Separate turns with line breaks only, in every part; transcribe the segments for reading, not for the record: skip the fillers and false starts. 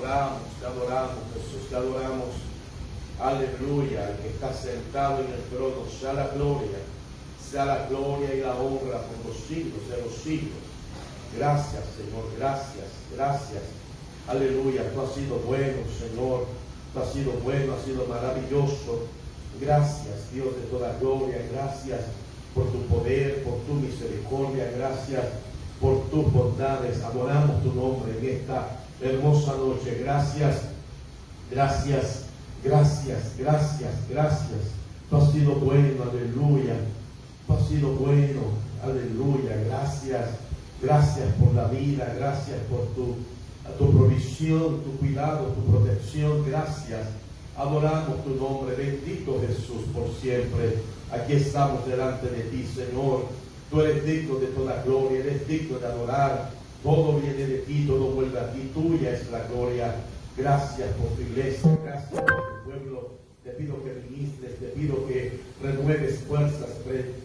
adoramos, Jesús, te adoramos. Aleluya, el que está sentado en el trono, sea la gloria y la honra por los siglos de los siglos. Gracias, Señor, gracias. Aleluya, tú has sido bueno, Señor, tú has sido bueno, has sido maravilloso. Gracias, Dios de toda gloria, gracias por tu poder, por tu misericordia, gracias por tus bondades. Adoramos tu nombre en esta hermosa noche. Gracias. Tú has sido bueno, aleluya. Tú has sido bueno, aleluya. Gracias por la vida, gracias por tu provisión, tu cuidado, tu protección. Gracias. Adoramos tu nombre, bendito Jesús, por siempre. Aquí estamos delante de ti, Señor. Tú eres digno de toda gloria, eres digno de adorar. Todo viene de ti, todo vuelve a ti. Tuya es la gloria. Gracias por tu iglesia, gracias por tu pueblo. Te pido que ministres, te pido que renueves fuerzas,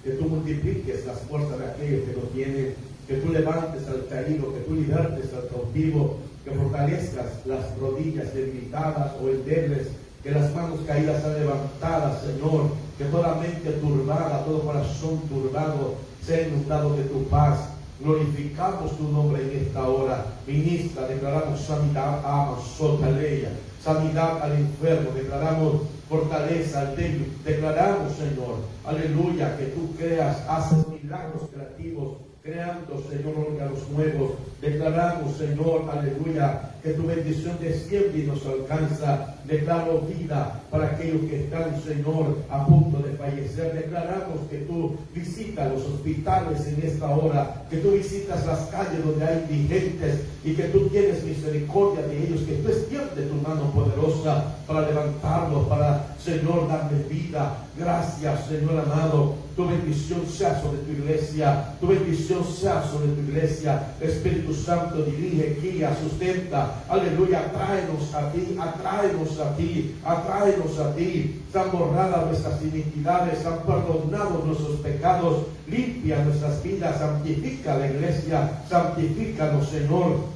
que tú multipliques las fuerzas de aquellos que no tienen, que tú levantes al caído, que tú libertes al cautivo, que fortalezcas las rodillas debilitadas o endebles, que las manos caídas sean levantadas, Señor, que toda mente turbada, todo corazón turbado sea inundado de tu paz. Glorificamos tu nombre en esta hora. Ministra, declaramos sanidad a Sotaleya, sanidad al enfermo, declaramos fortaleza al débil, declaramos, Señor, aleluya, que tú creas, haces milagros creativos, creando, Señor, órganos nuevos. Declaramos, Señor, aleluya, que tu bendición desciende y nos alcanza. Declaro vida para aquellos que están, Señor, a punto de fallecer. Declaramos que tú visitas los hospitales en esta hora, que tú visitas las calles donde hay indigentes y que tú tienes misericordia de ellos, que tú extiendes tu mano poderosa para levantarlos, para, Señor, darles vida. Gracias, Señor amado. Tu bendición sea sobre tu iglesia, tu bendición sea sobre tu iglesia. Espíritu Santo, dirige, guía, sustenta, aleluya, tráenos a ti, atráenos a ti, atráenos a ti. Se han borrado nuestras iniquidades, se han perdonado nuestros pecados, limpia nuestras vidas, santifica la iglesia, santifícanos, Señor.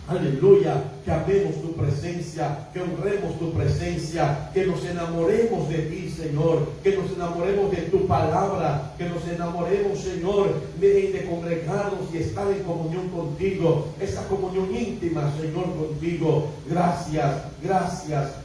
Aleluya, que amemos tu presencia, que honremos tu presencia, que nos enamoremos de ti, Señor, que nos enamoremos de tu palabra, que nos enamoremos, Señor, de congregarnos y estar en comunión contigo, esa comunión íntima, Señor, contigo. Gracias,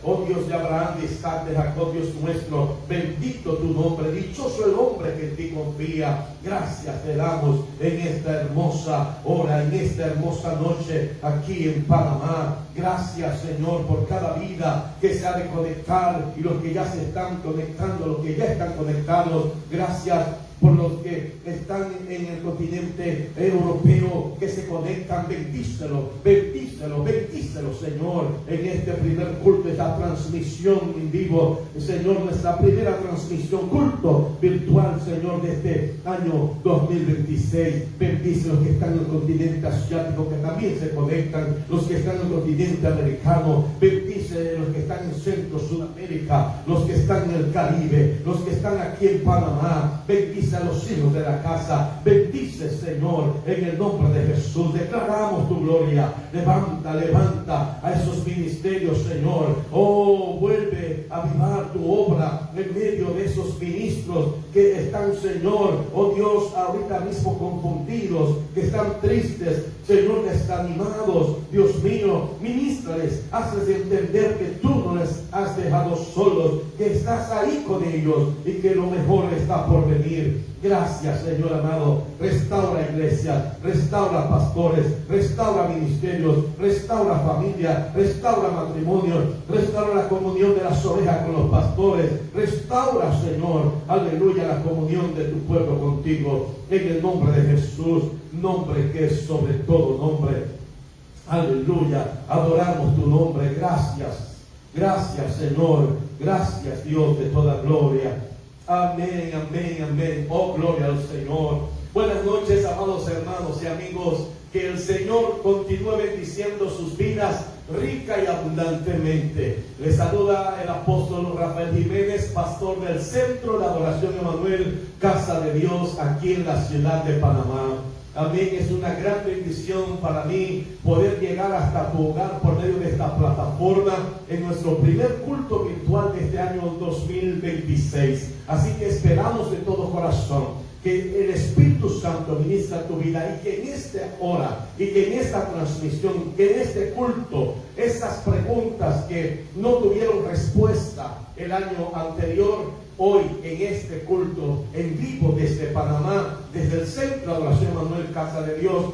oh Dios de Abraham, de Isaac, de Jacob, Dios nuestro, bendito tu nombre, dichoso el hombre que en ti confía. Gracias te damos en esta hermosa hora, en esta hermosa noche, aquí en Panamá. Gracias, Señor, por cada vida que se ha de conectar y los que ya se están conectando, los que ya están conectados. Gracias por los que están en el continente europeo, que se conectan. Bendícelo, Señor, en este primer culto, esta transmisión en vivo, Señor, nuestra primera transmisión, culto virtual, Señor, de este año 2026. Bendice los que están en el continente asiático, que también se conectan, los que están en el continente americano. Bendice los que están en Centro, Sudamérica, los que están en el Caribe, los que están aquí en Panamá. Bendice a los hijos de la casa. Bendice, Señor, en el nombre de Jesús. Declaramos tu gloria. Levanta a esos ministerios, Señor. Oh, vuelve a avivar tu obra en medio de esos ministros que están, Señor, oh Dios, ahorita mismo confundidos, que están tristes, Señor, desanimados. Dios mío, ministrales, hazles entender que tú no les has dejado solos, que estás ahí con ellos y que lo mejor está por venir. Gracias, Señor amado. Restaura iglesia, restaura pastores, restaura ministerios, restaura familia, restaura matrimonio, restaura la comunión de las ovejas con los pastores. Restaura, Señor, aleluya, la comunión de tu pueblo contigo. En el nombre de Jesús, nombre que es sobre todo nombre. Aleluya, adoramos tu nombre. Gracias, Señor. Gracias, Dios de toda gloria. Amén. Oh, gloria al Señor. Buenas noches, amados hermanos y amigos. Que el Señor continúe bendiciendo sus vidas rica y abundantemente. Les saluda el apóstol Rafael Jiménez, pastor del Centro de Adoración Emanuel, Casa de Dios, aquí en la ciudad de Panamá. Amén. Es una gran bendición para mí poder llegar hasta tu hogar por medio de esta plataforma en nuestro primer culto virtual de este año 2026. Así que esperamos de todo corazón que el Espíritu Santo ministra tu vida y que en esta hora y que en esta transmisión, que en este culto, esas preguntas que no tuvieron respuesta el año anterior, hoy en este culto en vivo desde Panamá, desde el Centro de Adoración Manuel Casa de Dios,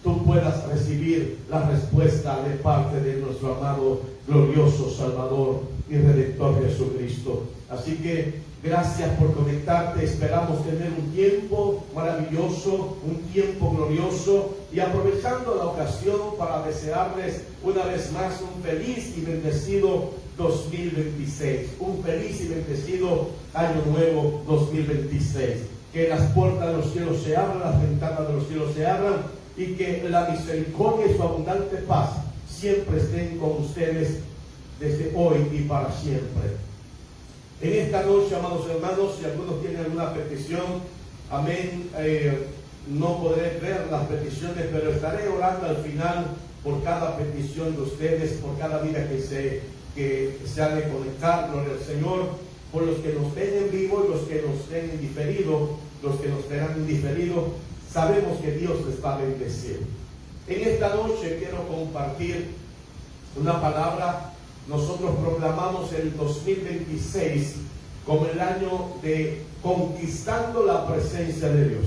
tú puedas recibir la respuesta de parte de nuestro amado, glorioso Salvador y Redentor Jesucristo. Así que gracias por conectarte. Esperamos tener un tiempo maravilloso, un tiempo glorioso, y aprovechando la ocasión para desearles una vez más un feliz y bendecido 2026, un feliz y bendecido año nuevo 2026. Que las puertas de los cielos se abran, las ventanas de los cielos se abran, y que la misericordia y su abundante paz siempre estén con ustedes desde hoy y para siempre. En esta noche, amados hermanos, si algunos tienen alguna petición, amén, no podré ver las peticiones, pero estaré orando al final por cada petición de ustedes, por cada vida que se ha de conectar, gloria al Señor, por los que nos ven en vivo y los que nos ven en diferido, los que nos verán en diferido. Sabemos que Dios les va a bendecir. En esta noche quiero compartir una palabra. Nosotros proclamamos el 2026 como el año de conquistando la presencia de Dios.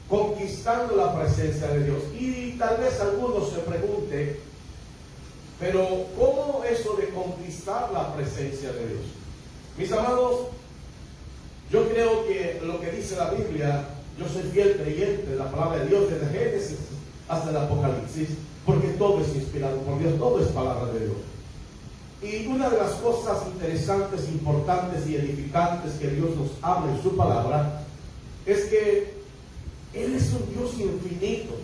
Conquistando la presencia de Dios. Y tal vez algunos se pregunten, pero ¿cómo eso de conquistar la presencia de Dios? Mis amados, yo creo que lo que dice la Biblia, yo soy fiel creyente de la palabra de Dios desde Génesis hasta el Apocalipsis, porque todo es inspirado por Dios, todo es palabra de Dios. Y una de las cosas interesantes, importantes y edificantes que Dios nos habla en su palabra es que Él es un Dios infinito.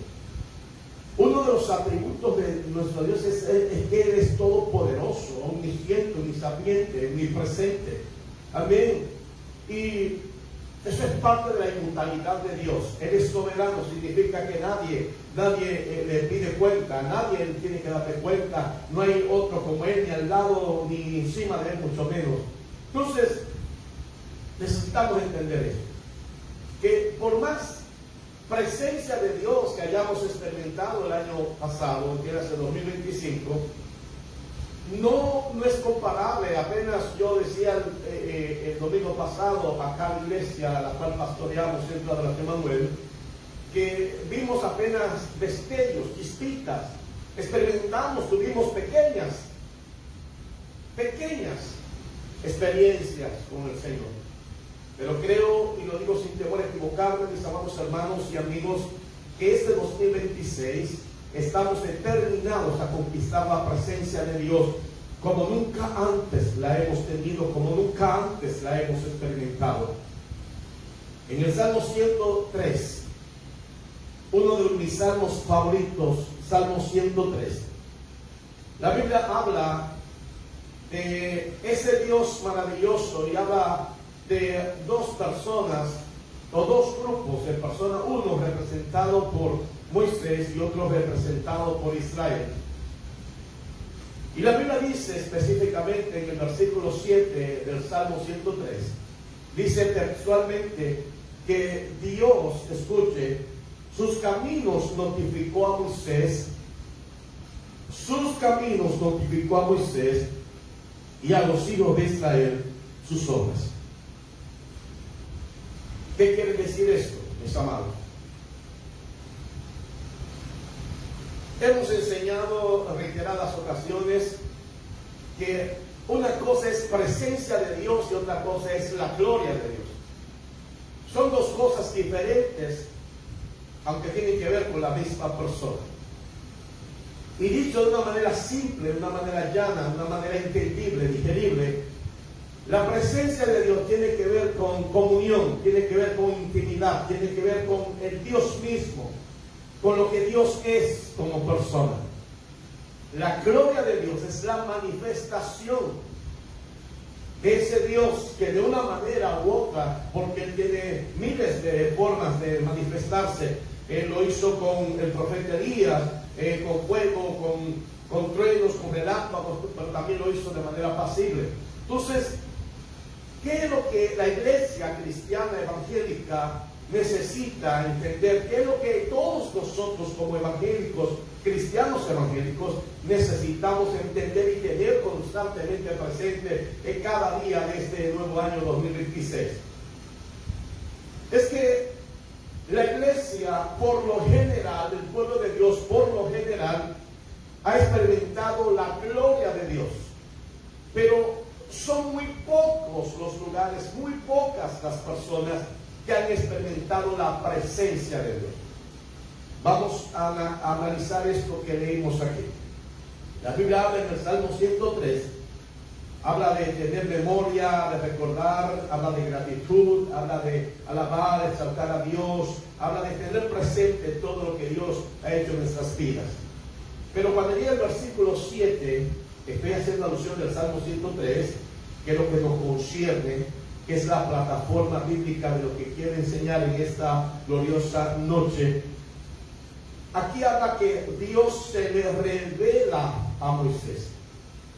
Uno de los atributos de nuestro Dios es que Él es todopoderoso, omnisciente, omnisapiente, omnipresente. Amén. Y eso es parte de la inmutabilidad de Dios. Él es soberano, significa que nadie le pide cuenta, nadie tiene que darle cuenta, no hay otro como Él, ni al lado, ni encima de Él, mucho menos. Entonces, necesitamos entender esto, que por más presencia de Dios que hayamos experimentado el año pasado, que era el 2025, no es comparable. Apenas yo decía el domingo pasado acá en la iglesia a la cual pastoreamos, Centro de Adoración Manuel, que vimos apenas destellos, chispitas, experimentamos, tuvimos pequeñas experiencias con el Señor. Pero creo, y lo digo sin temor a equivocarme, mis amados hermanos y amigos, que este 2026 estamos determinados a conquistar la presencia de Dios como nunca antes la hemos tenido, como nunca antes la hemos experimentado. En el Salmo 103, uno de mis salmos favoritos, Salmo 103, la Biblia habla de ese Dios maravilloso y habla de dos personas o dos grupos de personas, uno representado por Moisés y otro representado por Israel. Y la Biblia dice específicamente en el versículo 7 del Salmo 103, dice textualmente que Dios, escuche, sus caminos notificó a Moisés, y a los hijos de Israel sus obras. ¿Qué quiere decir esto, mis amados? Hemos enseñado en reiteradas ocasiones que una cosa es presencia de Dios y otra cosa es la gloria de Dios. Son dos cosas diferentes, aunque tienen que ver con la misma persona. Y dicho de una manera simple, de una manera llana, de una manera entendible, digerible, la presencia de Dios tiene que ver con comunión, tiene que ver con intimidad, tiene que ver con el Dios mismo, con lo que Dios es como persona. La gloria de Dios es la manifestación de ese Dios que de una manera u otra, porque Él tiene miles de formas de manifestarse, lo hizo con el profeta Elías, con fuego, con truenos, con relámpagos, pero también lo hizo de manera pasible. Entonces, ¿qué es lo que la iglesia cristiana evangélica necesita entender? ¿Qué es lo que todos nosotros como evangélicos, cristianos evangélicos, necesitamos entender y tener constantemente presente en cada día de este nuevo año 2026? Es que la iglesia, por lo general, el pueblo de Dios, por lo general, ha experimentado la gloria de Dios. Pero son muy pocos los lugares, muy pocas las personas que han experimentado la presencia de Dios. Vamos a analizar esto que leímos aquí. La Biblia habla en el Salmo 103, habla de tener memoria, de recordar, habla de gratitud, habla de alabar, exaltar a Dios, habla de tener presente todo lo que Dios ha hecho en nuestras vidas. Pero cuando llega el versículo 7, estoy haciendo alusión del Salmo 103, que es lo que nos concierne, que es la plataforma bíblica de lo que quiere enseñar en esta gloriosa noche. Aquí habla que Dios se le revela a Moisés.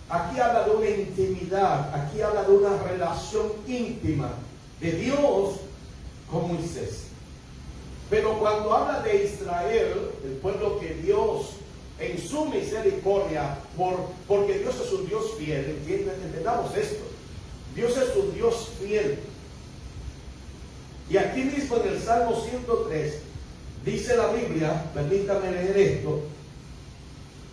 Aquí habla de una intimidad, aquí habla de una relación íntima de Dios con Moisés. Pero cuando habla de Israel, el pueblo que Dios en su misericordia, porque Dios es un Dios fiel, entendamos esto, Dios es un Dios fiel. Y aquí mismo en el Salmo 103 dice la Biblia, permítame leer esto,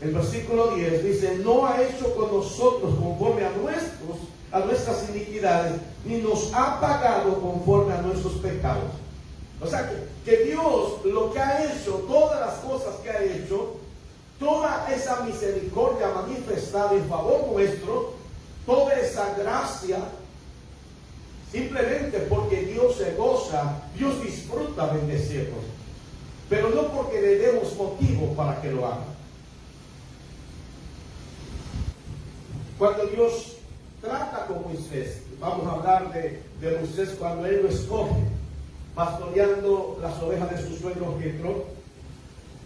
el versículo 10 dice: no ha hecho con nosotros conforme a nuestras iniquidades, ni nos ha pagado conforme a nuestros pecados. O sea que Dios lo que ha hecho, todas las cosas que ha hecho, toda esa misericordia manifestada en favor nuestro, toda esa gracia, simplemente porque Dios se goza, Dios disfruta bendecirnos, pero no porque le demos motivo para que lo haga. Cuando Dios trata con Moisés, vamos a hablar de Moisés cuando él lo escoge, pastoreando las ovejas de su suegro Jetro,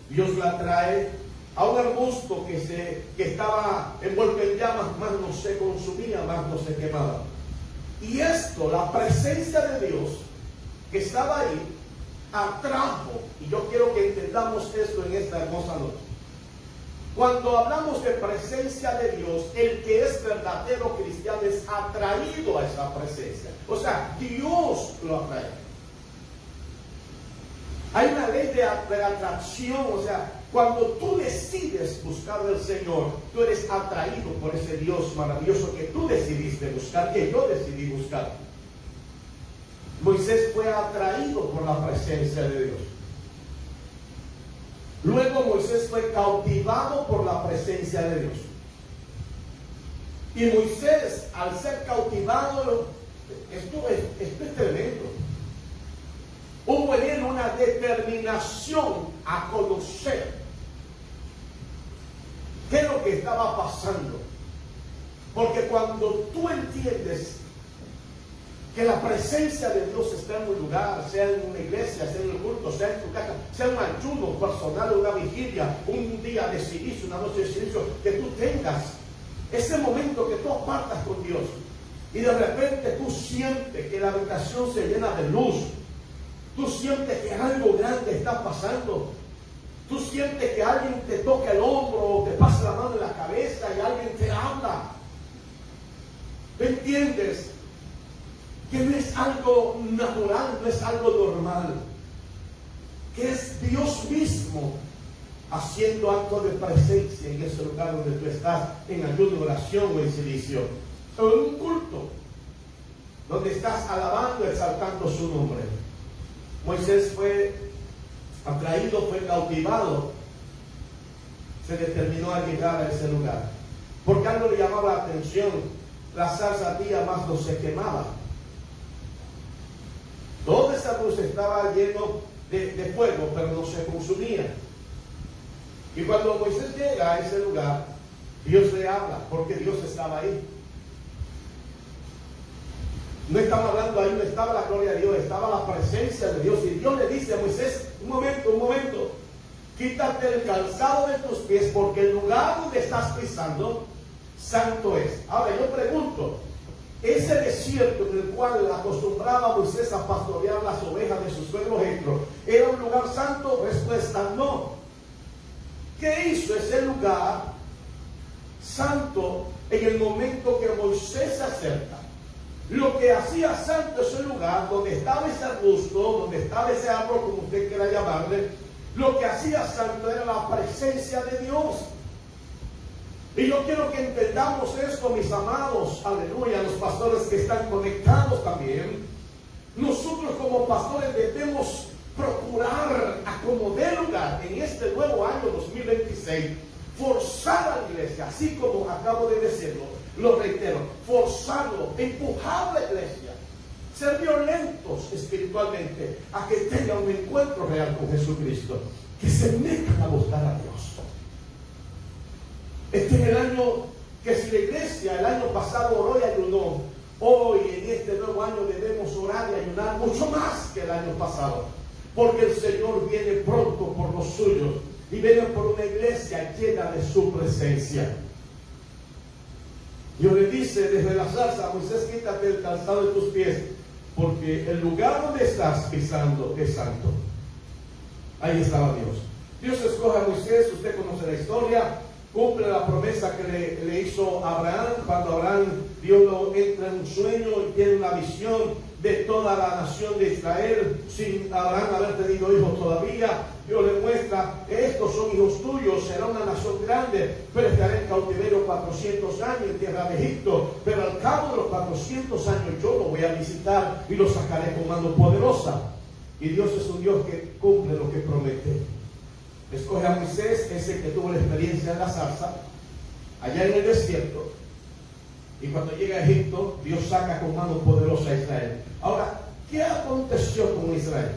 Dios la trae a un arbusto que estaba envuelto en llamas, más no se consumía, más no se quemaba. Y esto, la presencia de Dios que estaba ahí, atrajo, y yo quiero que entendamos esto en esta hermosa noche. Cuando hablamos de presencia de Dios, el que es verdadero cristiano es atraído a esa presencia. O sea, Dios lo atrae. Hay una ley de atracción, o sea, cuando tú decides buscar al Señor, tú eres atraído por ese Dios maravilloso que tú decidiste buscar, que yo decidí buscar. Moisés fue atraído por la presencia de Dios. Luego Moisés fue cautivado por la presencia de Dios. Y Moisés, al ser cautivado, esto es tremendo. Hubo en él una determinación a conocer qué es lo que estaba pasando. Porque cuando tú entiendes que la presencia de Dios está en un lugar, sea en una iglesia, sea en el culto, sea en tu casa, sea un ayuno personal, una vigilia, un día de silicio, una noche de silicio, que tú tengas ese momento que tú apartas con Dios y de repente tú sientes que la habitación se llena de luz, tú sientes que algo grande está pasando, tú sientes que alguien te toca el hombro o te pasa la mano en la cabeza y alguien te habla. ¿Me entiendes? Que no es algo natural, no es algo normal, que es Dios mismo haciendo acto de presencia en ese lugar donde tú estás, en ayuno, oración o en silicio, o en un culto donde estás alabando, exaltando su nombre. Moisés fue atraído, fue cautivado, se determinó a llegar a ese lugar, porque algo le llamaba la atención: la zarza ardía, más no se quemaba. Toda esa luz estaba lleno de fuego, pero no se consumía. Y cuando Moisés llega a ese lugar, Dios le habla, porque Dios estaba ahí. No estaba hablando ahí, no estaba la gloria de Dios, estaba la presencia de Dios. Y Dios le dice a Moisés, un momento. Quítate el calzado de tus pies, porque el lugar donde estás pisando, santo es. Ahora yo pregunto, ese desierto en el cual acostumbraba Moisés a pastorear las ovejas de su suegro Jetro, ¿era un lugar santo? Respuesta, no. ¿Qué hizo ese lugar santo en el momento que Moisés se acerca? Lo que hacía santo ese lugar, donde estaba ese arbusto, donde estaba ese árbol, como usted quiera llamarle, lo que hacía santo era la presencia de Dios. Y yo quiero que entendamos esto, mis amados, aleluya, los pastores que están conectados también. Nosotros como pastores debemos procurar a como dé lugar en este nuevo año 2026, forzar a la iglesia, así como acabo de decirlo, lo reitero, forzarlo, empujar a la iglesia, ser violentos espiritualmente a que tenga un encuentro real con Jesucristo, que se metan a buscar a Dios. Este es el año que si la iglesia el año pasado oró y ayunó, hoy en este nuevo año debemos orar y ayunar mucho más que el año pasado, porque el Señor viene pronto por los suyos y viene por una iglesia llena de su presencia. Dios le dice desde la zarza a Moisés: quítate el calzado de tus pies, porque el lugar donde estás pisando es santo. Ahí estaba Dios. Dios escoge a Moisés, usted conoce la historia, cumple la promesa que le hizo a Abraham. Cuando Abraham, Dios lo entra en un sueño y tiene una visión de toda la nación de Israel, sin Abraham haber tenido hijos todavía. Dios le muestra: estos son hijos tuyos, será una nación grande, pero estaré en cautiverio 400 años en tierra de Egipto, pero al cabo de los 400 años yo lo voy a visitar y lo sacaré con mano poderosa. Y Dios es un Dios que cumple lo que promete. Escoge a Moisés, ese que tuvo la experiencia en la zarza, allá en el desierto, y cuando llega a Egipto, Dios saca con mano poderosa a Israel. Ahora, ¿qué aconteció con Israel?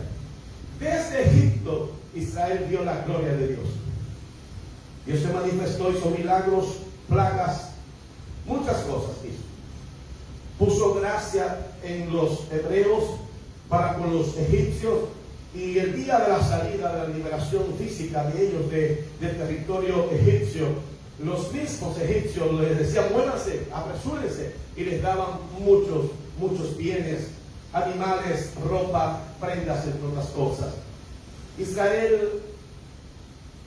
Desde Egipto, Israel vio la gloria de Dios. Dios se manifestó, hizo milagros, plagas, muchas cosas hizo. Puso gracia en los hebreos para con los egipcios, y el día de la salida, de la liberación física de ellos del territorio egipcio, los mismos egipcios les decían: muévanse, apresúrense, y les daban muchos bienes, animales, ropa, prendas, entre otras cosas. Israel,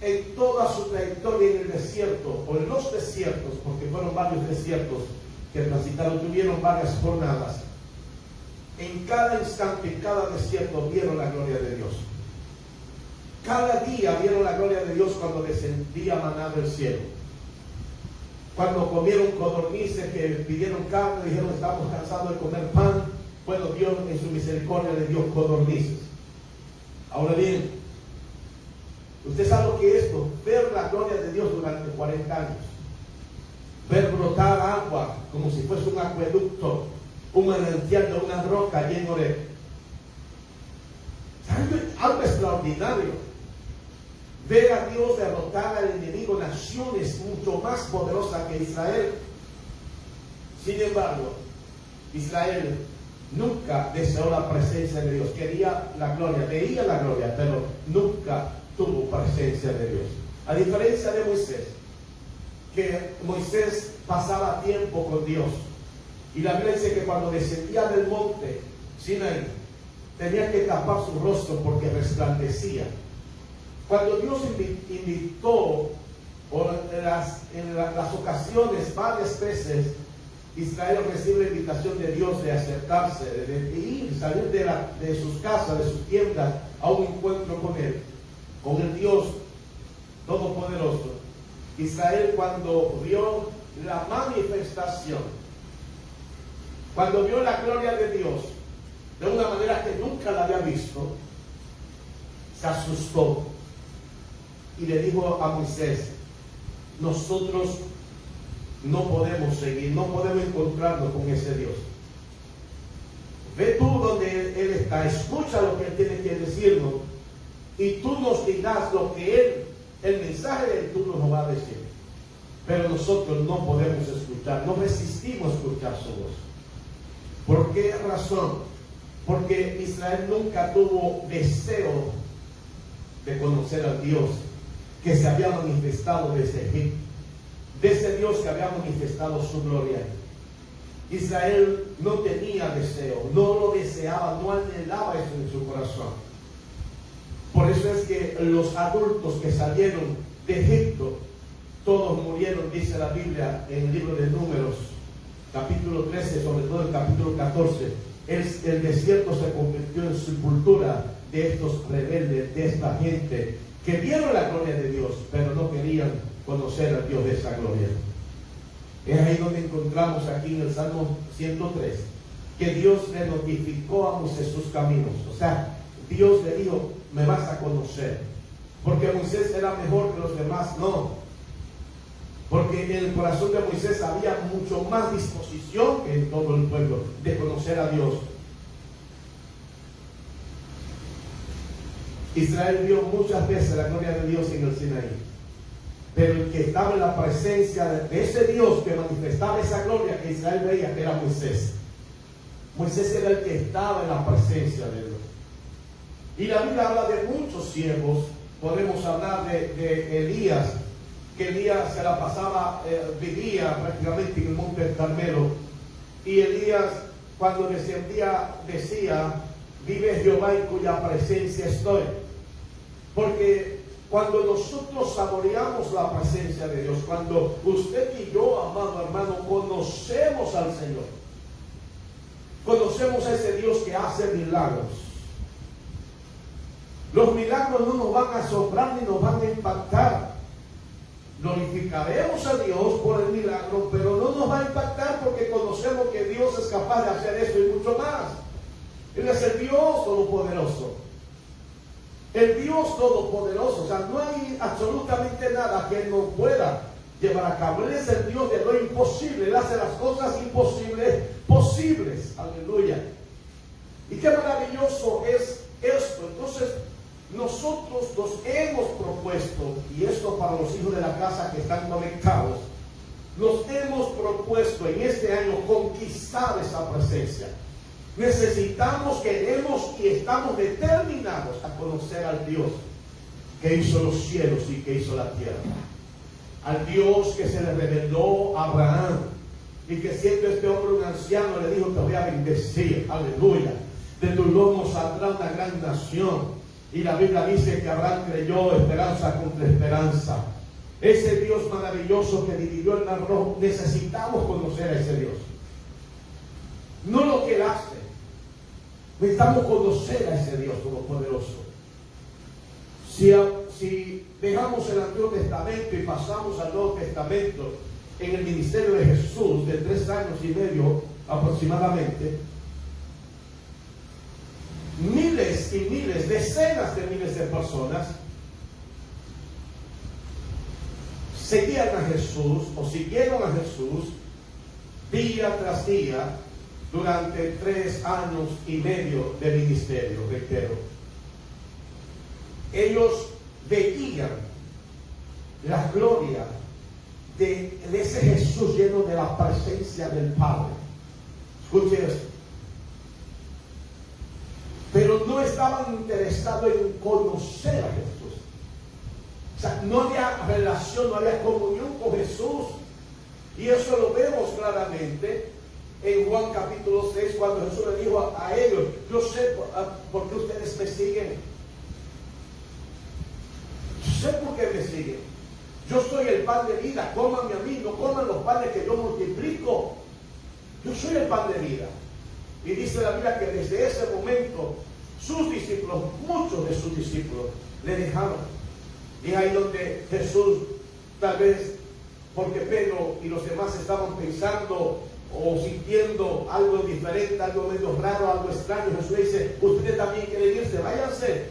en toda su trayectoria en el desierto, o en los desiertos, porque fueron varios desiertos que transitaron, tuvieron varias jornadas. En cada instante, en cada desierto, vieron la gloria de Dios. Cada día vieron la gloria de Dios cuando descendía maná del cielo. Cuando comieron codornices, que pidieron carne, dijeron: estamos cansados de comer pan. Bueno, Dios en su misericordia le dio codornices. Ahora bien, usted sabe lo que es esto: ver la gloria de Dios durante 40 años. Ver brotar agua como si fuese un acueducto, un manantial de una roca lleno de algo extraordinario. Ver a Dios derrotar al enemigo, naciones mucho más poderosas que Israel. Sin embargo, Israel nunca deseó la presencia de Dios. Quería la gloria, veía la gloria, pero nunca tuvo presencia de Dios. A diferencia de Moisés, que Moisés pasaba tiempo con Dios. Y la Biblia dice que cuando descendía del monte Sinaí, tenía que tapar su rostro porque resplandecía. Cuando Dios invitó, o en las ocasiones, varias veces, Israel recibe la invitación de Dios de acercarse, de ir, salir de sus casas, de sus tiendas, a un encuentro con Él, con el Dios Todopoderoso. Israel, cuando vio la manifestación, cuando vio la gloria de Dios de una manera que nunca la había visto, se asustó y le dijo a Moisés: nosotros no podemos seguir, no podemos encontrarnos con ese Dios. Ve tú donde Él está, escucha lo que Él tiene que decirnos, y tú nos dirás lo que el mensaje de Él, tú nos va a decir. Pero nosotros no podemos escuchar, no resistimos escuchar su voz. ¿Por qué razón? Porque Israel nunca tuvo deseo de conocer al Dios que se había manifestado desde Egipto, de ese Dios que había manifestado su gloria. Israel no tenía deseo, no lo deseaba, no anhelaba eso en su corazón. Por eso es que los adultos que salieron de Egipto, todos murieron, dice la Biblia en el libro de Números, capítulo 13, sobre todo el capítulo 14. El desierto se convirtió en sepultura de estos rebeldes, de esta gente que vieron la gloria de Dios, pero no querían conocer al Dios de esa gloria. Es ahí donde encontramos aquí en el Salmo 103 que Dios le notificó a Moisés sus caminos. O sea, Dios le dijo, me vas a conocer. Porque Moisés era mejor que los demás, no. Porque en el corazón de Moisés había mucho más disposición que en todo el pueblo de conocer a Dios. Israel vio muchas veces la gloria de Dios en el Sinaí, pero el que estaba en la presencia de ese Dios que manifestaba esa gloria que Israel veía, que era Moisés. Moisés era el que estaba en la presencia de Dios. Y la Biblia habla de muchos siervos. Podemos hablar de Elías, que Elías se la pasaba, vivía prácticamente en el monte del Carmelo. Y Elías, cuando descendía, decía, vive Jehová en cuya presencia estoy. Porque cuando nosotros saboreamos la presencia de Dios, cuando usted y yo, amado hermano, conocemos al Señor, conocemos a ese Dios que hace milagros, los milagros no nos van a asombrar ni nos van a impactar. Glorificaremos a Dios por el milagro, pero no nos va a impactar porque conocemos que Dios es capaz de hacer eso y mucho más. Él es el Dios Todopoderoso. El Dios Todopoderoso. O sea, no hay absolutamente nada que Él no pueda llevar a cabo. Él es el Dios de lo imposible. Él hace las cosas imposibles posibles. Aleluya. Y qué maravilloso es esto. Entonces, nosotros nos hemos propuesto, y esto para los hijos de la casa que están conectados, nos hemos propuesto en este año conquistar esa presencia. Necesitamos, queremos y estamos determinados a conocer al Dios que hizo los cielos y que hizo la tierra. Al Dios que se le reveló a Abraham y que siendo este hombre un anciano le dijo, te voy a bendecir, aleluya. De tu lomo saldrá una gran nación. Y la Biblia dice que Abraham creyó, esperanza contra esperanza. Ese Dios maravilloso que dividió el mar rojo, necesitamos conocer a ese Dios. No lo que Él hace. Necesitamos conocer a ese Dios todopoderoso. Si dejamos el Antiguo Testamento y pasamos al Nuevo Testamento, en el ministerio de Jesús, de 3 años y medio aproximadamente, miles y miles, decenas de miles de personas seguían a Jesús o siguieron a Jesús día tras día durante 3 años y medio de ministerio, reitero. Ellos veían la gloria de ese Jesús lleno de la presencia del Padre. Escuche esto. Pero no estaban interesados en conocer a Jesús. O sea, no había relación, no había comunión con Jesús. Y eso lo vemos claramente en Juan capítulo 6, cuando Jesús le dijo a ellos, yo sé por qué ustedes me siguen. Yo sé por qué me siguen. Yo soy el pan de vida, cómanme a mí, no coman los panes que yo multiplico. Yo soy el pan de vida. Y dice la Biblia que desde ese momento sus discípulos, muchos de sus discípulos, le dejaron. Y ahí donde Jesús, tal vez porque Pedro y los demás estaban pensando o sintiendo algo diferente, algo medio raro, algo extraño, Jesús dice, ustedes también quieren irse, váyanse.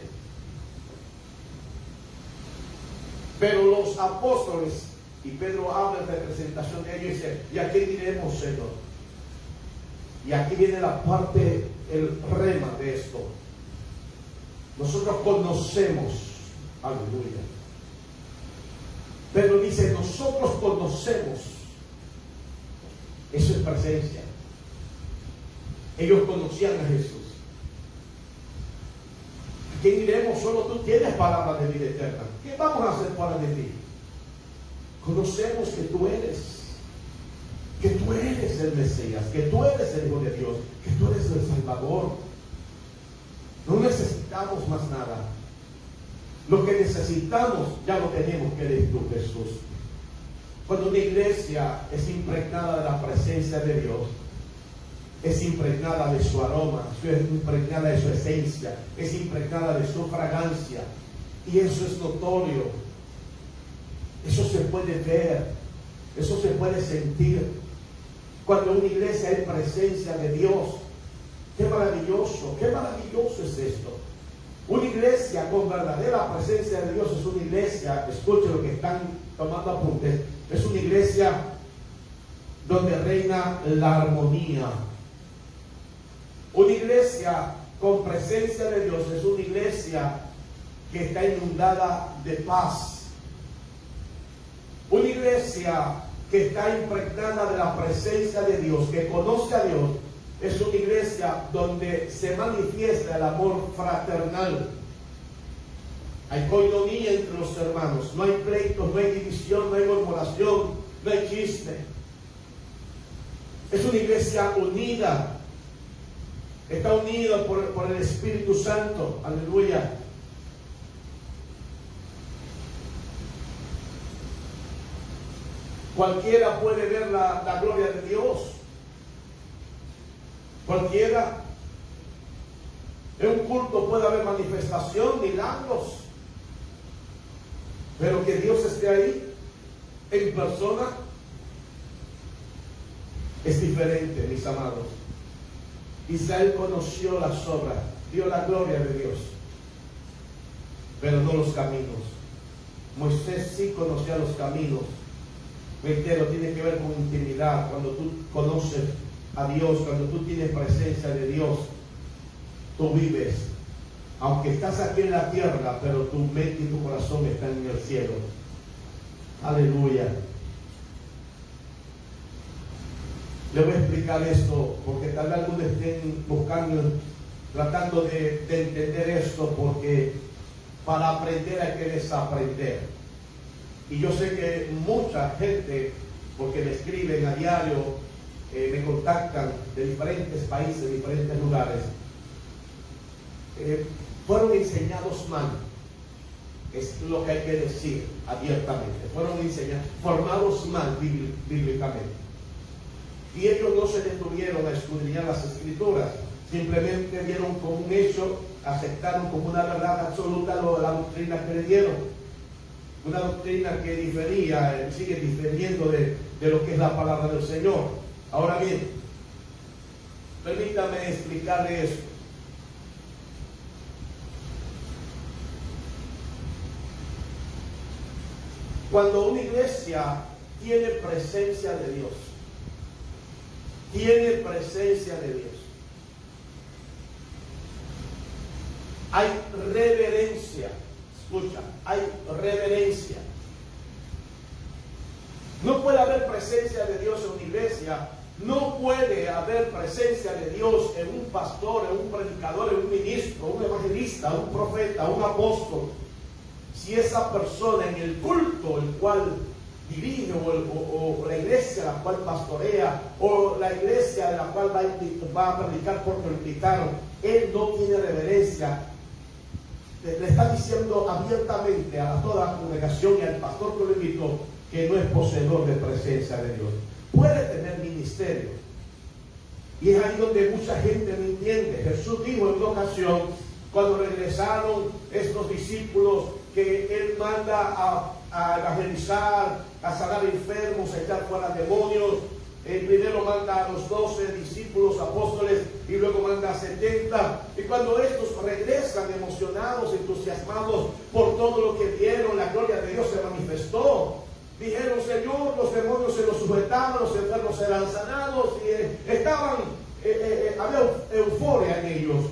Pero los apóstoles, y Pedro habla en representación de ellos y dice, ¿y a quién diremos, Señor? Y aquí viene la parte, el rema de esto. Nosotros conocemos, aleluya. Pedro dice, nosotros conocemos. Eso es presencia. Ellos conocían a Jesús. quién iremos? Solo tú tienes palabra de vida eterna. ¿Qué vamos a hacer fuera de ti? Conocemos que tú eres el Mesías, que tú eres el Hijo de Dios, que tú eres el Salvador. No necesitamos más nada. Lo que necesitamos ya lo tenemos, que eres tú, Jesús. Cuando una iglesia es impregnada de la presencia de Dios, es impregnada de su aroma, es impregnada de su esencia, es impregnada de su fragancia, y eso es notorio, eso se puede ver, eso se puede sentir. Cuando una iglesia hay presencia de Dios, qué maravilloso es esto. Una iglesia con verdadera presencia de Dios es una iglesia, escuchen lo que están tomando apuntes, es una iglesia donde reina la armonía. Una iglesia con presencia de Dios es una iglesia que está inundada de paz. Una iglesia que está impregnada de la presencia de Dios, que conoce a Dios, es una iglesia donde se manifiesta el amor fraternal. Hay coinonía entre los hermanos, no hay pleitos, no hay división, no hay murmuración, no hay chisme. Es una iglesia unida. Está unido por el Espíritu Santo. Aleluya. Cualquiera puede ver la gloria de Dios. Cualquiera. En un culto puede haber manifestación, milagros. Pero que Dios esté ahí en persona es diferente, mis amados. Israel conoció las obras, vio la gloria de Dios, pero no los caminos. Moisés sí conocía los caminos. Reitero, tiene que ver con intimidad. Cuando tú conoces a Dios, cuando tú tienes presencia de Dios, tú vives. Aunque estás aquí en la tierra, pero tu mente y tu corazón están en el cielo. Aleluya. Le voy a explicar esto porque tal vez algunos estén buscando, tratando de entender esto, porque para aprender hay que desaprender. Y yo sé que mucha gente, porque me escriben a diario, me contactan de diferentes países, de diferentes lugares, fueron enseñados mal. Es lo que hay que decir abiertamente. Fueron enseñados, formados mal bíblicamente. Y ellos no se detuvieron a escudriñar las Escrituras, simplemente vieron como un hecho, aceptaron como una verdad absoluta la doctrina que le dieron. Una doctrina que difería, sigue diferiendo de lo que es la palabra del Señor. Ahora bien, permítame explicarle esto. Cuando una iglesia tiene presencia de Dios, tiene presencia de Dios, hay reverencia. Escucha, hay reverencia. No puede haber presencia de Dios en una iglesia, no puede haber presencia de Dios en un pastor, en un predicador, en un ministro, un evangelista, un profeta, un apóstol, si esa persona en el culto el cual dirige, o la iglesia a la cual pastorea, o la iglesia a la cual va a predicar porque lo invitaron, él no tiene reverencia. Le está diciendo abiertamente a toda la congregación y al pastor que lo invitó que no es poseedor de presencia de Dios. Puede tener ministerio, y es ahí donde mucha gente no entiende. Jesús dijo en una ocasión, cuando regresaron estos discípulos, que Él manda a evangelizar, a sanar enfermos, a echar fuera demonios. Primero manda a los 12 discípulos, apóstoles, y luego manda a 70. Y cuando estos regresan emocionados, entusiasmados por todo lo que vieron, la gloria de Dios se manifestó. Dijeron: Señor, los demonios se los sujetaban, los enfermos serán sanados, y había euforia en ellos.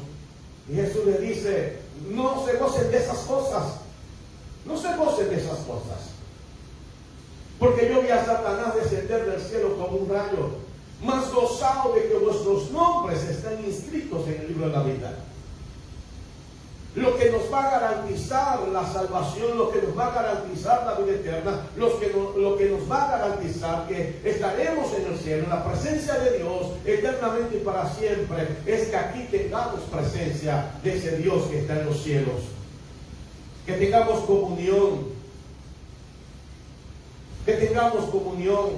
Y Jesús les dice: no se gocen de esas cosas. No se gocen de esas cosas. Porque yo vi a Satanás descender del cielo como un rayo, más gozado de que vuestros nombres están inscritos en el libro de la vida. lo que nos va a garantizar la salvación, lo que nos va a garantizar la vida eterna, lo que nos va a garantizar que estaremos en el cielo, en la presencia de Dios, eternamente y para siempre, es que aquí tengamos presencia de ese Dios que está en los cielos. Que tengamos comunión. Que tengamos comunión.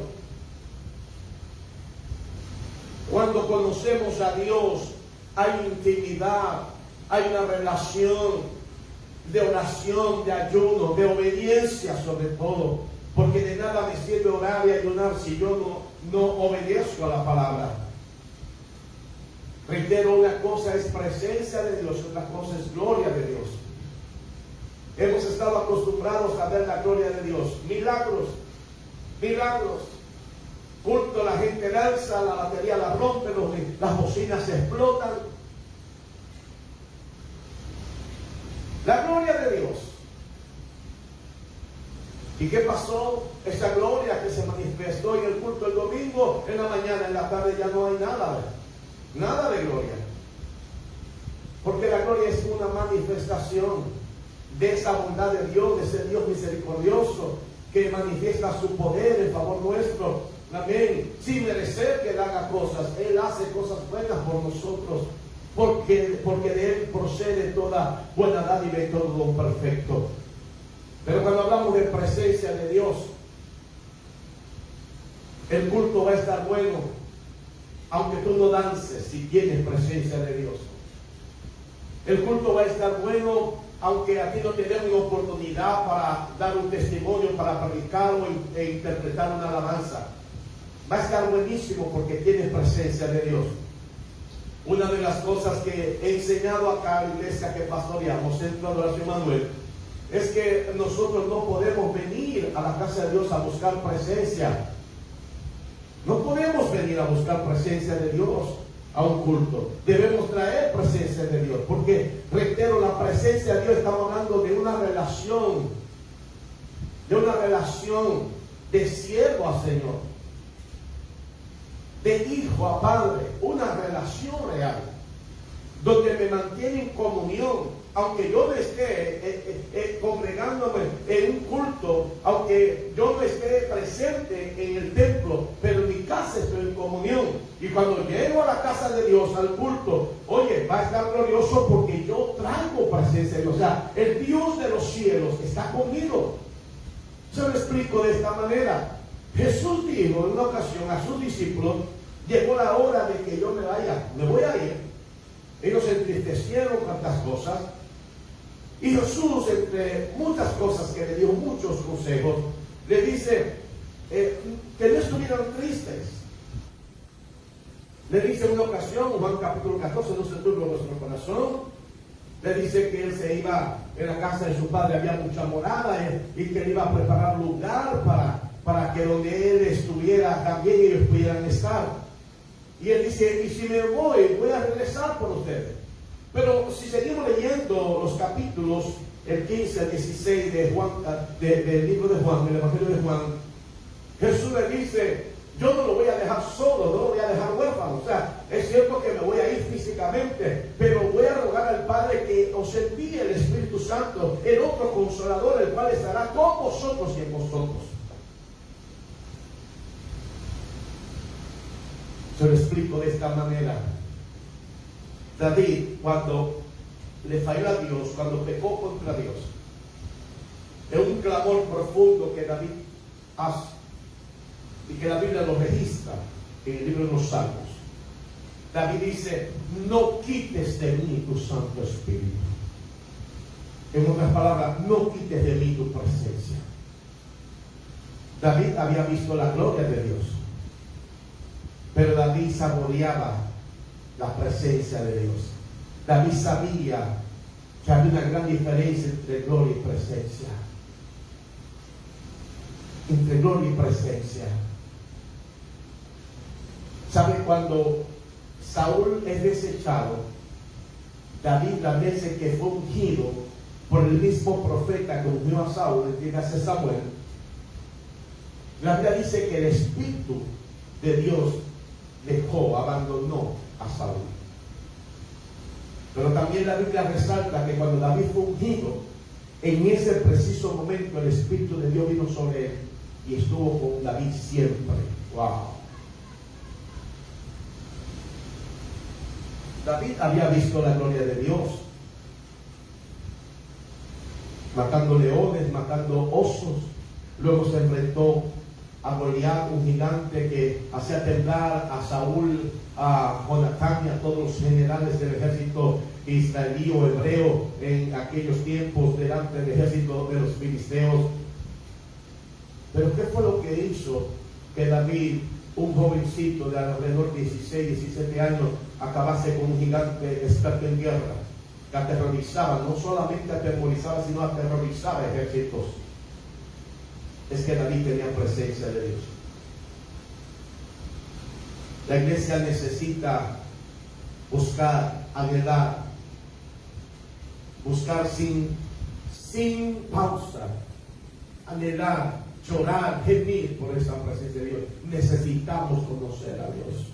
Cuando conocemos a Dios, hay intimidad, hay una relación de oración, de ayuno, de obediencia sobre todo. Porque de nada me sirve orar y ayunar si yo no obedezco a la palabra. Reitero, una cosa es presencia de Dios, otra cosa es gloria de Dios. Hemos estado acostumbrados a ver la gloria de Dios. Milagros, milagros. Culto, la gente lanza, la batería la rompe, las bocinas se explotan. La gloria de Dios. ¿Y qué pasó? Esa gloria que se manifestó en el culto el domingo, en la mañana, en la tarde ya no hay nada. Nada de gloria. Porque la gloria es una manifestación de esa bondad de Dios, de ese Dios misericordioso que manifiesta su poder en favor nuestro. Amén. Sin merecer que Él haga cosas, Él hace cosas buenas por nosotros, porque de Él procede toda buena dádiva y todo don perfecto. Pero cuando hablamos de presencia de Dios, el culto va a estar bueno, aunque tú no dances, si tienes presencia de Dios. El culto va a estar bueno, aunque a ti no te den una oportunidad para dar un testimonio, para predicar e interpretar una alabanza. Va a estar buenísimo porque tienes presencia de Dios. Una de las cosas que he enseñado acá en la iglesia que pastoreamos, Centro de Adoración Manuel, es que nosotros no podemos venir a la casa de Dios a buscar presencia. No podemos venir a buscar presencia de Dios a un culto. Debemos traer presencia de Dios, porque, reitero, la presencia de Dios, estamos hablando de una relación de siervo a Señor, de hijo a padre, una relación real, donde me mantiene en comunión, aunque yo no esté congregándome en un culto, aunque yo no esté presente en el templo, pero en mi casa estoy en comunión. Y cuando llego a la casa de Dios, al culto, oye, va a estar glorioso porque yo traigo presencia de Dios. O sea, el Dios de los cielos está conmigo. Se lo explico de esta manera. Jesús dijo en una ocasión a sus discípulos: llegó la hora de que yo me vaya, me voy a ir. Ellos se entristecieron con tantas cosas. Y Jesús, entre muchas cosas que le dio, muchos consejos, le dice que no estuvieran tristes. Le dice en una ocasión, Juan capítulo 14, no se turbe vuestro corazón. Le dice que él se iba, en la casa de su padre había mucha morada, y que él iba a preparar lugar para que donde él estuviera también ellos pudieran estar. Y él dice: y si me voy a regresar por ustedes. Pero si seguimos leyendo los capítulos, el 15 al 16 de Juan, del libro de Juan, del Evangelio de Juan, Jesús le dice: yo no lo voy a dejar solo, no lo voy a dejar huérfano. O sea, es cierto que me voy a ir físicamente, pero voy a rogar al Padre que os envíe el Espíritu Santo, el otro Consolador, el cual estará con vosotros y en vosotros. Se lo explico de esta manera. David, cuando le falló a Dios, cuando pecó contra Dios, es un clamor profundo que David hace y que la Biblia lo registra en el libro de los Salmos. David dice: no quites de mí tu Santo Espíritu. En otras palabras, no quites de mí tu presencia. David había visto la gloria de Dios, pero David saboreaba la presencia de Dios. David sabía que había una gran diferencia entre gloria y presencia. Entre gloria y presencia. ¿Sabe? Cuando Saúl es desechado, David también dice que fue ungido por el mismo profeta que ungió a Saúl, entiéndase Samuel. La Biblia dice que el Espíritu de Dios abandonó a Saúl. Pero también la Biblia resalta que cuando David fue ungido, en ese preciso momento el Espíritu de Dios vino sobre él y estuvo con David siempre. Wow. David había visto la gloria de Dios, matando leones, matando osos. Luego se enfrentó a Goliat, un gigante que hacía temblar a Saúl, a Jonatán y a todos los generales del ejército israelí o hebreo en aquellos tiempos delante del ejército de los filisteos. Pero ¿qué fue lo que hizo que David, un jovencito de alrededor de 16, 17 años, acabase con un gigante experto en guerra, que aterrorizaba, no solamente atemorizaba, sino aterrorizaba ejércitos? Es que David tenía presencia de Dios. La iglesia necesita buscar, anhelar, buscar sin pausa, anhelar, llorar, gemir por esa presencia de Dios. Necesitamos conocer a Dios.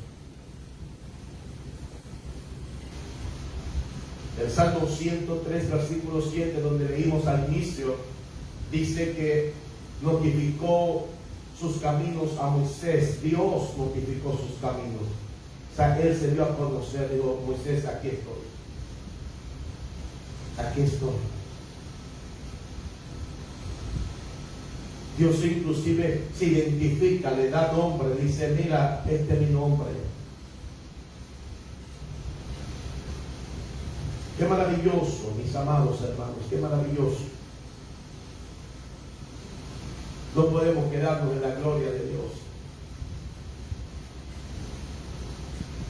El Salmo 103, versículo 7, donde leímos al inicio, dice que notificó sus caminos a Moisés. Dios notificó sus caminos. O sea, él se dio a conocer. Dijo: Moisés, aquí estoy. Aquí estoy. Dios inclusive se identifica, le da nombre, dice: mira, este es mi nombre. Qué maravilloso, mis amados hermanos, qué maravilloso. No podemos quedarnos en la gloria de Dios.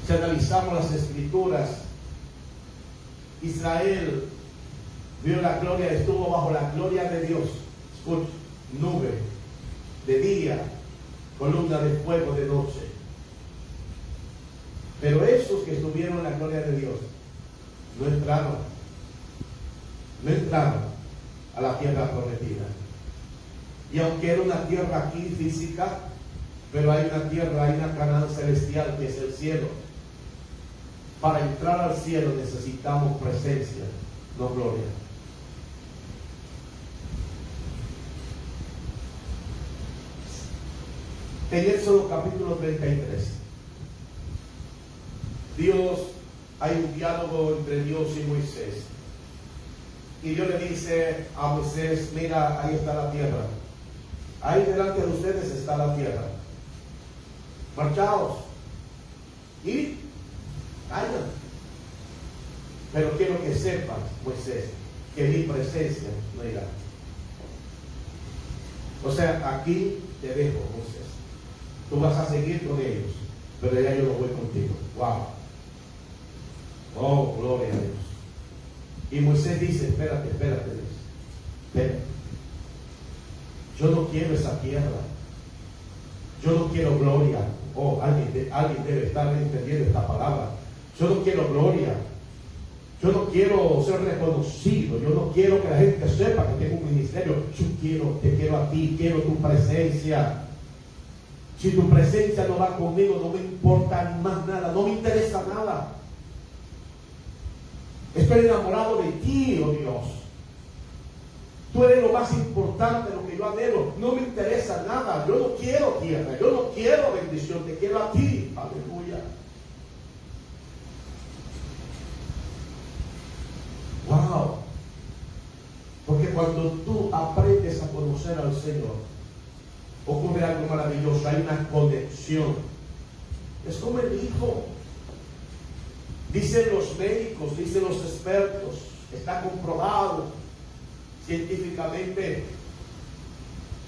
Si analizamos las escrituras, Israel vio la gloria, estuvo bajo la gloria de Dios. Escucha, nube de día, columna de fuego de noche. Pero esos que estuvieron en la gloria de Dios no entraron a la tierra prometida. Y aunque era una tierra aquí física, pero hay una tierra, hay una Canaán celestial que es el cielo. Para entrar al cielo necesitamos presencia, no gloria. En Éxodo capítulo 33, hay un diálogo entre Dios y Moisés. Y Dios le dice a Moisés: mira, ahí está la tierra. Ahí delante de ustedes está la tierra. Marchaos y vayan. Pero quiero que sepas, Moisés, que mi presencia no irá. O sea, aquí te dejo, Moisés. Tú vas a seguir con ellos, pero ya yo no voy contigo. Wow. Oh, gloria a Dios. Y Moisés dice: espérate, Dios. Espérate. Yo no quiero esa tierra. Yo no quiero gloria. Oh, alguien debe estar entendiendo esta palabra. Yo no quiero gloria. Yo no quiero ser reconocido. Yo no quiero que la gente sepa que tengo un ministerio. Te quiero a ti, quiero tu presencia. Si tu presencia no va conmigo, no me importa más nada, no me interesa nada. Estoy enamorado de ti, oh Dios. Tú eres lo más importante, lo que yo anhelo. No me interesa nada. Yo no quiero tierra, yo no quiero bendición, te quiero a ti. Aleluya. Wow. Porque cuando tú aprendes a conocer al Señor, ocurre algo maravilloso. Hay una conexión. Es como el Hijo. Dicen los médicos, dicen los expertos, está comprobado científicamente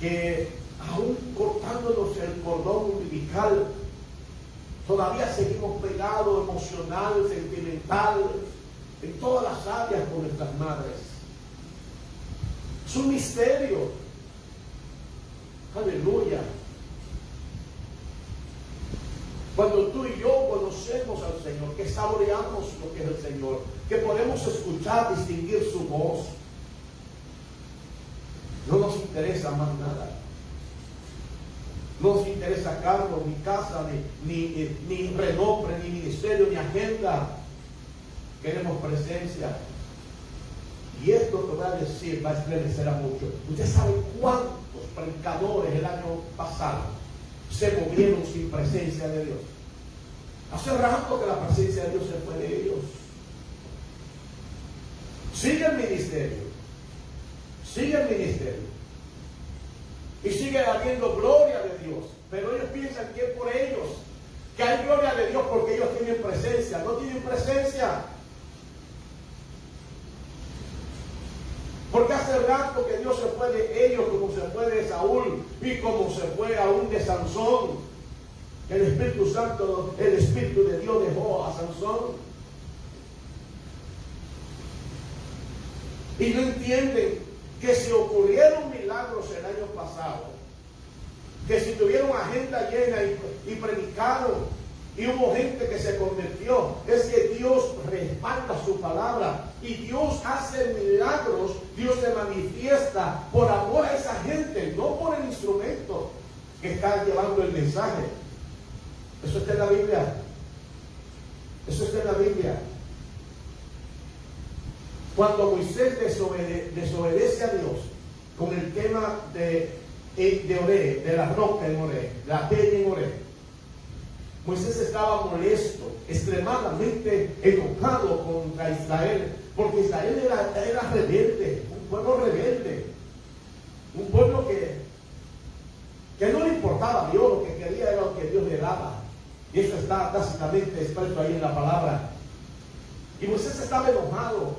que aún cortándonos el cordón umbilical, todavía seguimos pegados emocional, sentimental, en todas las áreas con nuestras madres. Es un misterio. Aleluya. Cuando tú y yo conocemos al Señor, que saboreamos lo que es el Señor, que podemos escuchar, distinguir su voz, no nos interesa más nada. No nos interesa cargo, ni casa, ni renombre, ni ministerio, ni agenda. queremos presencia. Y esto que voy a decir va a estremecer a muchos. Usted sabe cuántos predicadores el año pasado se movieron sin presencia de Dios. Hace rato que la presencia de Dios se fue de ellos. Sigue el ministerio. Sigue el ministerio. Y sigue habiendo gloria de Dios. Pero ellos piensan que es por ellos. Que hay gloria de Dios porque ellos tienen presencia. No tienen presencia. Porque hace rato que Dios se fue de ellos, como se fue de Saúl y como se fue aún de Sansón. El Espíritu Santo, el Espíritu de Dios dejó a Sansón. Y no entienden que si ocurrieron milagros el año pasado, que si tuvieron agenda llena y predicaron, y hubo gente que se convirtió, es que Dios respalda su palabra y Dios hace milagros. Dios se manifiesta por amor a esa gente, no por el instrumento que está llevando el mensaje. Eso está en la Biblia. Eso está en la Biblia. Cuando Moisés desobedece a Dios con el tema de Oré, de la roca en Oré, la peña en Oré, Moisés estaba molesto, extremadamente enojado contra Israel, porque Israel era rebelde, un pueblo rebelde, un pueblo que no le importaba a Dios, lo que quería era lo que Dios le daba. Y eso está tácitamente expuesto ahí en la palabra. Y Moisés estaba enojado.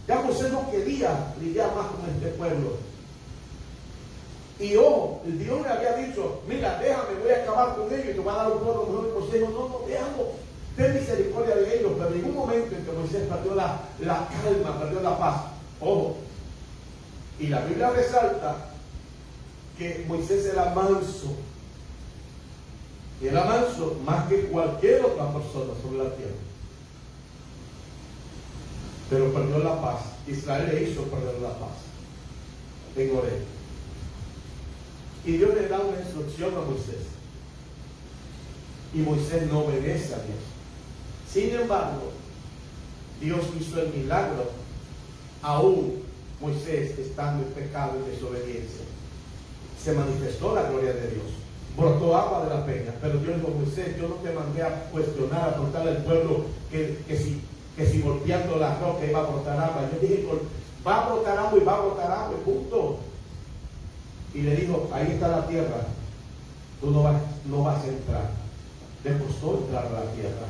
Ya Moisés no quería lidiar más con este pueblo. Y ojo, Dios le había dicho, mira, déjame, voy a acabar con ellos y te voy a dar un pueblo mejor. Y Moisés dijo, no, déjalo, ten misericordia de ellos. Pero en un momento en que Moisés perdió la calma, perdió la paz. Ojo, y la Biblia resalta que Moisés era manso. Y era manso más que cualquier otra persona sobre la tierra. Pero perdió la paz. Israel le hizo perder la paz en Oré. Y Dios le da una instrucción a Moisés. Y Moisés no obedece a Dios. Sin embargo, Dios hizo el milagro, aún Moisés estando en pecado y desobediencia. Se manifestó la gloria de Dios. Brotó agua de la peña. Pero Dios dijo, Moisés, yo no te mandé a cuestionar, a contarle al pueblo que si golpeando la roca iba a brotar agua. Yo dije, va a brotar agua y va a brotar agua, punto. Y le dijo, ahí está la tierra, tú no vas a entrar. Le costó entrar a la tierra.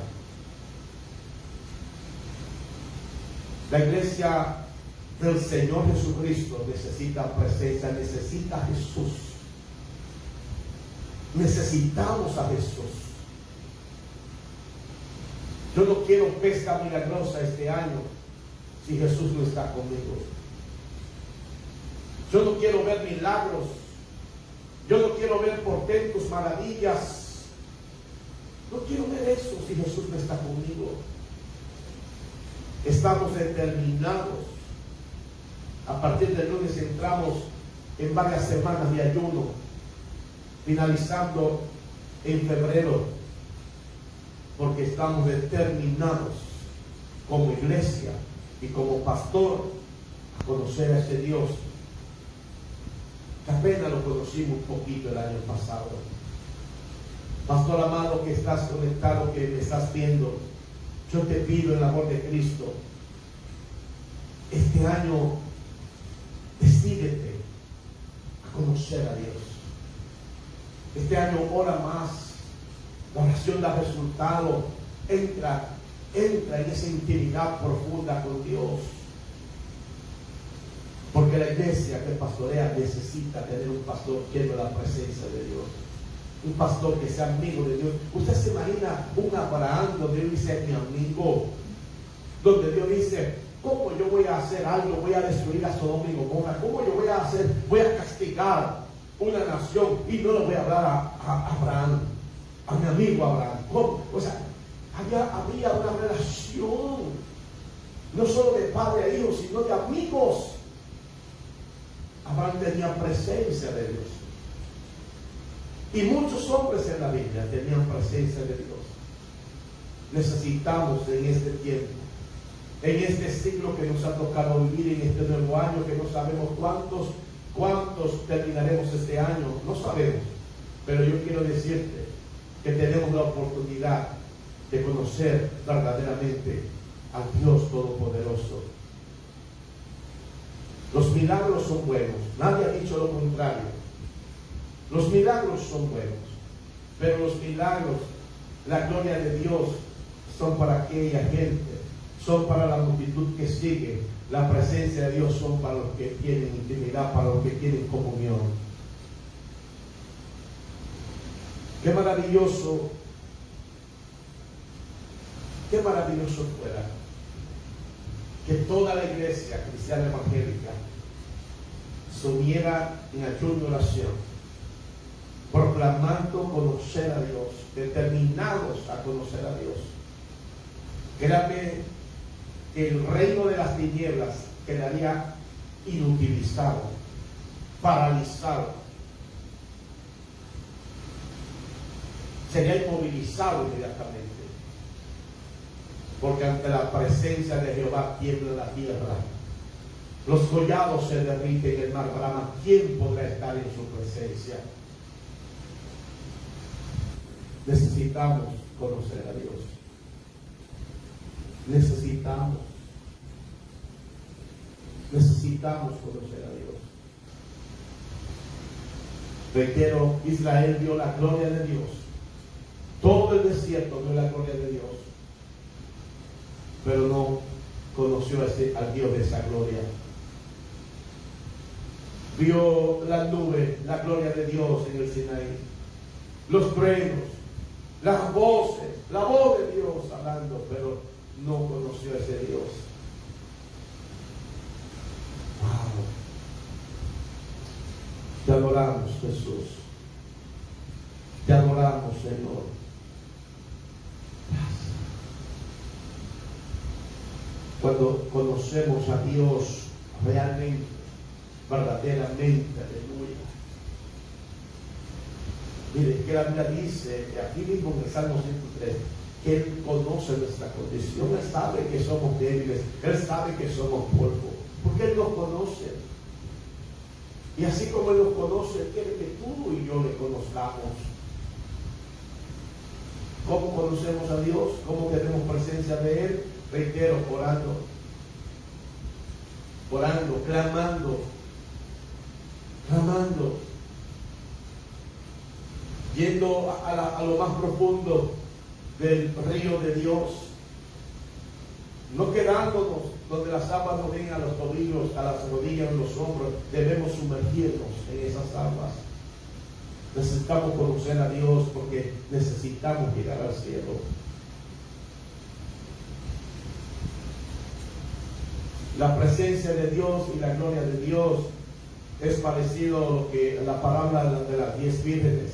La iglesia del Señor Jesucristo necesita presencia, necesita a Jesús. Necesitamos a Jesús. Yo no quiero pesca milagrosa este año si Jesús no está conmigo. Yo no quiero ver milagros. Yo no quiero ver portentos, maravillas. No quiero ver eso si Jesús no está conmigo. Estamos determinados. A partir del lunes entramos en varias semanas de ayuno, finalizando en febrero, porque estamos determinados como iglesia y como pastor a conocer a ese Dios que apenas lo conocimos un poquito el año pasado. Pastor amado, que estás conectado, que me estás viendo, yo te pido en el amor de Cristo, este año decídete a conocer a Dios. Este año ora más. La oración da resultado. Entra en esa intimidad profunda con Dios. Porque la iglesia que pastorea necesita tener un pastor lleno de la presencia de Dios. Un pastor que sea amigo de Dios. Usted se imagina un Abraham donde Dios dice, mi amigo. Donde Dios dice, ¿cómo yo voy a hacer algo? Voy a destruir a Sodoma y Gomorra. ¿Cómo yo voy a hacer? Voy a castigar una nación y no le voy a hablar a Abraham, a mi amigo Abraham. ¿Cómo? O sea, había una relación, no solo de padre a hijo, sino de amigos. Abraham tenía presencia de Dios. Y muchos hombres en la Biblia tenían presencia de Dios. Necesitamos en este tiempo en este siglo que nos ha tocado vivir, en este nuevo año, que no sabemos cuántos terminaremos este año, no sabemos, pero yo quiero decirte que tenemos la oportunidad de conocer verdaderamente al Dios Todopoderoso. Los milagros son buenos, nadie ha dicho lo contrario. Los milagros son buenos, pero los milagros, la gloria de Dios, son para aquella gente, son para la multitud que sigue. La presencia de Dios son para los que tienen intimidad, para los que tienen comunión. Qué maravilloso fuera que toda la iglesia cristiana evangélica se uniera en ayuno y oración, proclamando conocer a Dios, determinados a conocer a Dios. Créame que el reino de las tinieblas quedaría inutilizado, paralizado, sería inmovilizado inmediatamente, porque ante la presencia de Jehová tiembla la tierra, los collados se derriten, el mar brama. ¿Quién podrá estar en su presencia? Necesitamos conocer a Dios. Necesitamos conocer a Dios. Reitero, Israel vio la gloria de Dios. Todo el desierto vio la gloria de Dios, pero no conoció al Dios de esa gloria. Vio la nube, la gloria de Dios en el Sinaí, los truenos, las voces, la voz de Dios hablando, pero no conoció a ese Dios. Wow. Te adoramos, Jesús. Te adoramos, Señor. Cuando conocemos a Dios realmente, verdaderamente, aleluya. Mire, que la Biblia dice, aquí mismo en el Salmo 103, que Él conoce nuestra condición. Él sabe que somos débiles, Él sabe que somos polvo, porque Él nos conoce. Y así como Él nos conoce, Él quiere que tú y yo le conozcamos. ¿Cómo conocemos a Dios? ¿Cómo tenemos presencia de Él? Reitero, orando, clamando, yendo a lo más profundo del río de Dios, no quedándonos donde las aguas nos ven a los tobillos, a las rodillas, a los hombros. Debemos sumergirnos en esas aguas. Necesitamos conocer a Dios porque necesitamos llegar al cielo. La presencia de Dios y la gloria de Dios es parecido a lo que la parábola de las 10 vírgenes.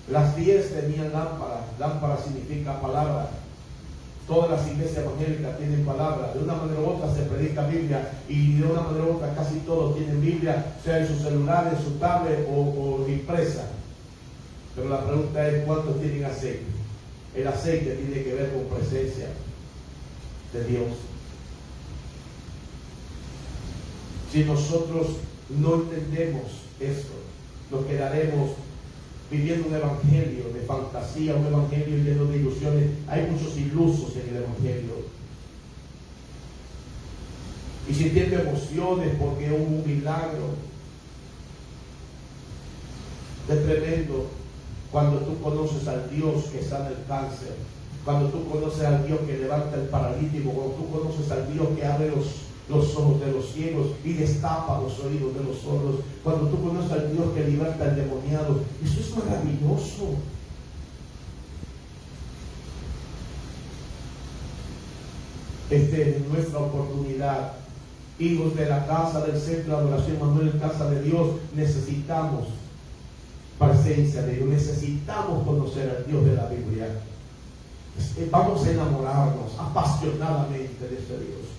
Las 10 tenían lámpara. Lámpara significa palabra. Todas las iglesias evangélicas tienen palabra. De una manera u otra se predica Biblia, y de una manera u otra casi todos tienen Biblia, sea en su celular, en su tablet o impresa. Pero la pregunta es: ¿cuántos tienen aceite? El aceite tiene que ver con presencia de Dios. Si nosotros no entendemos esto, nos quedaremos viviendo un evangelio de fantasía, un evangelio lleno de ilusiones. Hay muchos ilusos en el evangelio. Y sintiendo emociones porque hubo un milagro. Es tremendo cuando tú conoces al Dios que sana el cáncer, cuando tú conoces al Dios que levanta el paralítico, cuando tú conoces al Dios que abre los ojos de los ciegos y destapa los oídos de los sordos, cuando tú conoces al Dios que liberta al endemoniado. Eso es maravilloso. Esta es nuestra oportunidad. Hijos de la casa del Centro de Adoración Manuel, casa de Dios, necesitamos presencia de Dios, necesitamos conocer al Dios de la Biblia. Vamos a enamorarnos apasionadamente de ese Dios.